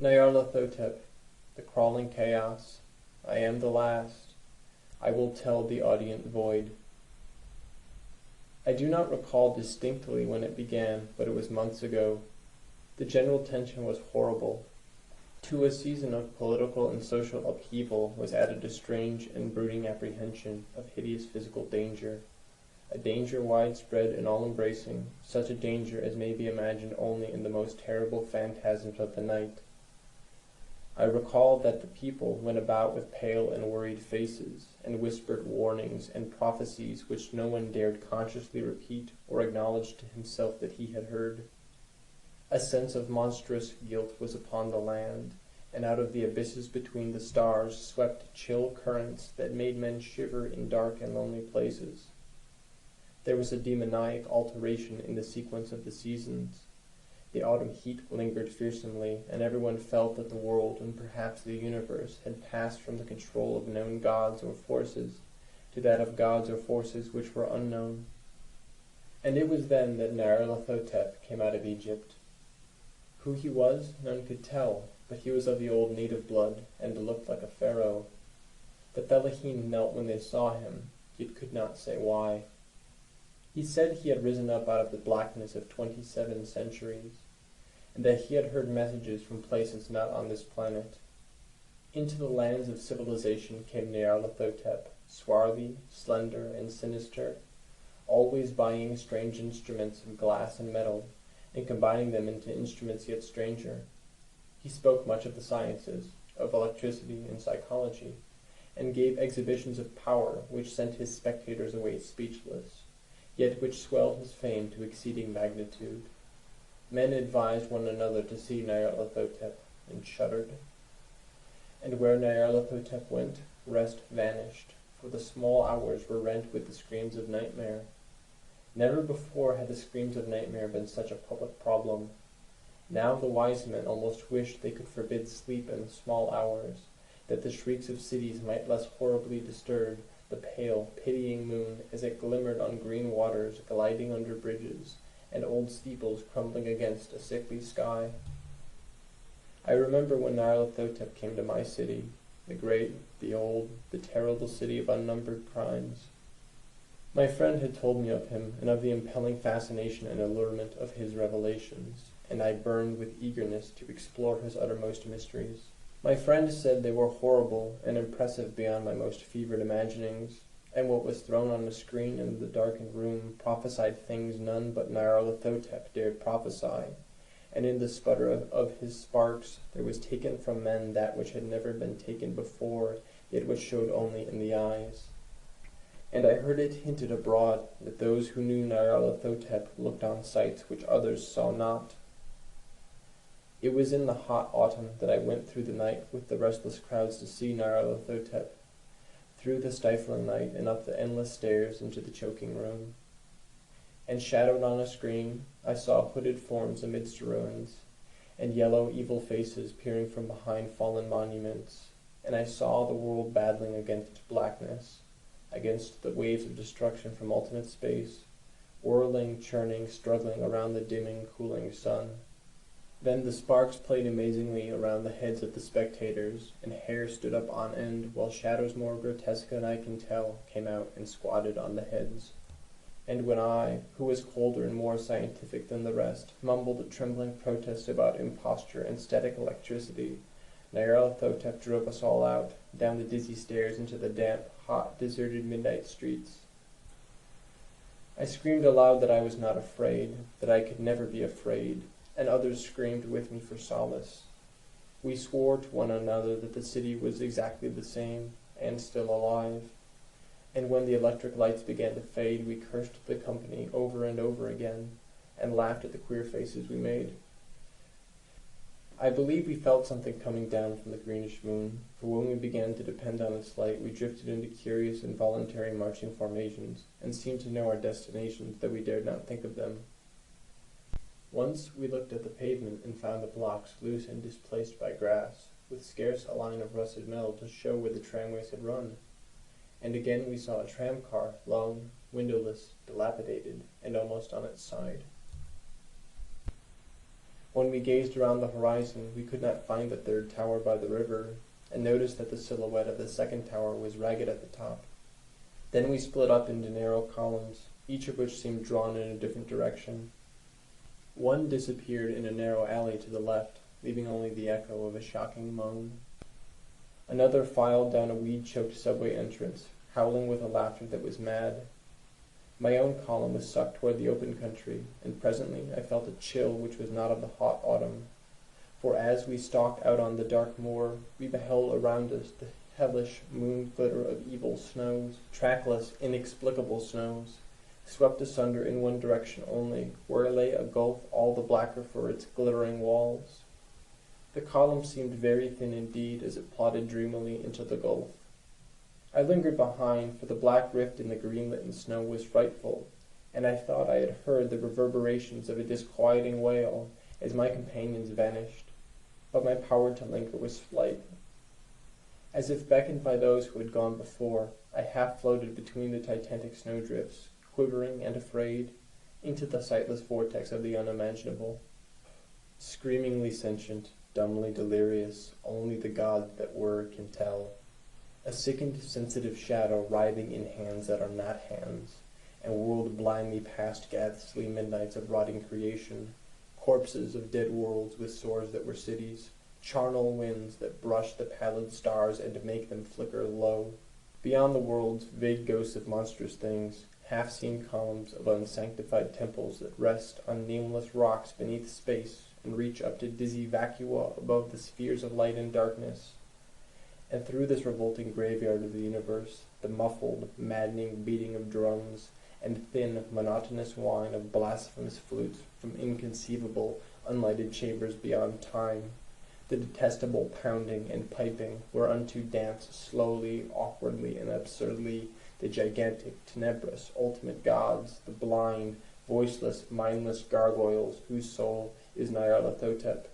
Nyarlathotep, the crawling chaos, I am the last, I will tell the audient void. I do not recall distinctly when it began, but it was months ago. The general tension was horrible. To a season of political and social upheaval was added a strange and brooding apprehension of hideous physical danger, a danger widespread and all-embracing, such a danger as may be imagined only in the most terrible phantasms of the night. I recall that the people went about with pale and worried faces, and whispered warnings and prophecies which no one dared consciously repeat or acknowledge to himself that he had heard. A sense of monstrous guilt was upon the land, and out of the abysses between the stars swept chill currents that made men shiver in dark and lonely places. There was a demoniac alteration in the sequence of the seasons. The autumn heat lingered fearsomely, and everyone felt that the world, and perhaps the universe, had passed from the control of known gods or forces to that of gods or forces which were unknown. And it was then that Nyarlathotep came out of Egypt. Who he was, none could tell, but he was of the old native blood, and looked like a pharaoh. The fellaheen knelt when they saw him, yet could not say why. He said he had risen up out of the blackness of 27 centuries, and that he had heard messages from places not on this planet. Into the lands of civilization came Nyarlathotep, swarthy, slender, and sinister, always buying strange instruments of glass and metal, and combining them into instruments yet stranger. He spoke much of the sciences, of electricity and psychology, and gave exhibitions of power which sent his spectators away speechless, yet which swelled his fame to exceeding magnitude. Men advised one another to see Nyarlathotep, and shuddered. And where Nyarlathotep went, rest vanished, for the small hours were rent with the screams of nightmare. Never before had the screams of nightmare been such a public problem. Now the wise men almost wished they could forbid sleep in the small hours, that the shrieks of cities might less horribly disturb the pale, pitying moon as it glimmered on green waters gliding under bridges, and old steeples crumbling against a sickly sky. I remember when Nyarlathotep came to my city, the great, the old, the terrible city of unnumbered crimes. My friend had told me of him, and of the impelling fascination and allurement of his revelations, and I burned with eagerness to explore his uttermost mysteries. My friend said they were horrible and impressive beyond my most fevered imaginings, and what was thrown on the screen in the darkened room prophesied things none but Nyarlathotep dared prophesy, and in the sputter of his sparks there was taken from men that which had never been taken before, yet which showed only in the eyes. And I heard it hinted abroad that those who knew Nyarlathotep looked on sights which others saw not. It was in the hot autumn that I went through the night with the restless crowds to see Nyarlathotep, through the stifling night and up the endless stairs into the choking room. And shadowed on a screen, I saw hooded forms amidst ruins, and yellow, evil faces peering from behind fallen monuments, and I saw the world battling against blackness, against the waves of destruction from ultimate space, whirling, churning, struggling around the dimming, cooling sun. Then the sparks played amazingly around the heads of the spectators, and hair stood up on end, while shadows more grotesque than I can tell came out and squatted on the heads. And when I, who was colder and more scientific than the rest, mumbled a trembling protest about imposture and static electricity, Nyarlathotep drove us all out, down the dizzy stairs into the damp, hot, deserted midnight streets. I screamed aloud that I was not afraid, that I could never be afraid, and others screamed with me for solace. We swore to one another that the city was exactly the same, and still alive. And when the electric lights began to fade, we cursed the company over and over again, and laughed at the queer faces we made. I believe we felt something coming down from the greenish moon, for when we began to depend on its light, we drifted into curious involuntary marching formations, and seemed to know our destinations, though we dared not think of them. Once we looked at the pavement and found the blocks loose and displaced by grass, with scarce a line of rusted metal to show where the tramways had run. And again we saw a tram-car, lone, windowless, dilapidated, and almost on its side. When we gazed around the horizon, we could not find the third tower by the river, and noticed that the silhouette of the second tower was ragged at the top. Then we split up into narrow columns, each of which seemed drawn in a different direction. One disappeared in a narrow alley to the left, leaving only the echo of a shocking moan. Another filed down a weed-choked subway entrance, howling with a laughter that was mad. My own column was sucked toward the open country, and presently I felt a chill which was not of the hot autumn. For as we stalked out on the dark moor, we beheld around us the hellish moon-glitter of evil snows, trackless, inexplicable snows, swept asunder in one direction only, where lay a gulf all the blacker for its glittering walls. The column seemed very thin indeed as it plodded dreamily into the gulf. I lingered behind, for the black rift in the green-litten snow was frightful, and I thought I had heard the reverberations of a disquieting wail as my companions vanished, but my power to linger was slight. As if beckoned by those who had gone before, I half floated between the titanic snowdrifts, quivering and afraid, into the sightless vortex of the unimaginable. Screamingly sentient, dumbly delirious, only the gods that were can tell. A sickened, sensitive shadow writhing in hands that are not hands, and whirled blindly past ghastly midnights of rotting creation, corpses of dead worlds with swords that were cities, charnel winds that brush the pallid stars and make them flicker low. Beyond the worlds, vague ghosts of monstrous things, half-seen columns of unsanctified temples that rest on nameless rocks beneath space and reach up to dizzy vacua above the spheres of light and darkness. And through this revolting graveyard of the universe, the muffled, maddening beating of drums and thin, monotonous whine of blasphemous flutes from inconceivable, unlighted chambers beyond time, the detestable pounding and piping whereunto dance slowly, awkwardly, and absurdly the gigantic, tenebrous, ultimate gods, the blind, voiceless, mindless gargoyles whose soul is Nyarlathotep,